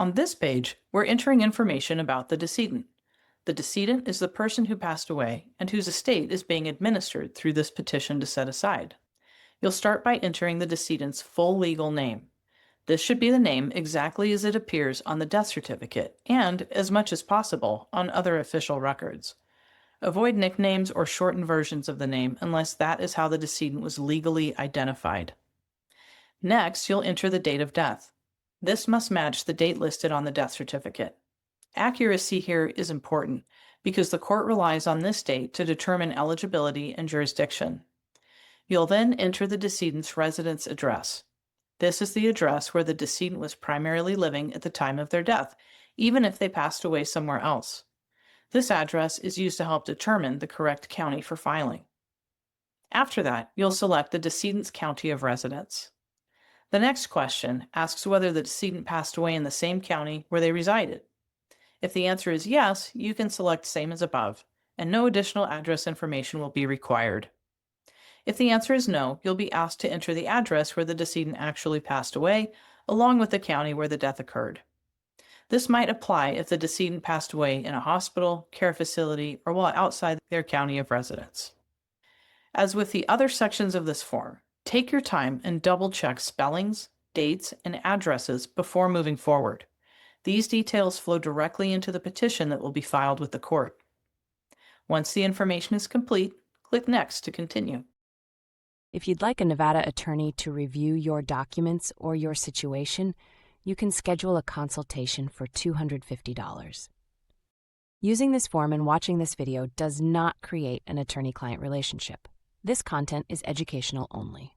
On this page, we're entering information about the decedent. The decedent is the person who passed away and whose estate is being administered through this petition to set aside. You'll start by entering the decedent's full legal name. This should be the name exactly as it appears on the death certificate and, as much as possible, on other official records. Avoid nicknames or shortened versions of the name unless that is how the decedent was legally identified. Next, you'll enter the date of death. This must match the date listed on the death certificate. Accuracy here is important because the court relies on this date to determine eligibility and jurisdiction. You'll then enter the decedent's residence address. This is the address where the decedent was primarily living at the time of their death, even if they passed away somewhere else. This address is used to help determine the correct county for filing. After that, you'll select the decedent's county of residence. The next question asks whether the decedent passed away in the same county where they resided. If the answer is yes, you can select same as above, and no additional address information will be required. If the answer is no, you'll be asked to enter the address where the decedent actually passed away, along with the county where the death occurred. This might apply if the decedent passed away in a hospital, care facility, or while outside their county of residence. As with the other sections of this form, take your time and double-check spellings, dates, and addresses before moving forward. These details flow directly into the petition that will be filed with the court. Once the information is complete, click Next to continue. If you'd like a Nevada attorney to review your documents or your situation, you can schedule a consultation for $250. Using this form and watching this video does not create an attorney-client relationship. This content is educational only.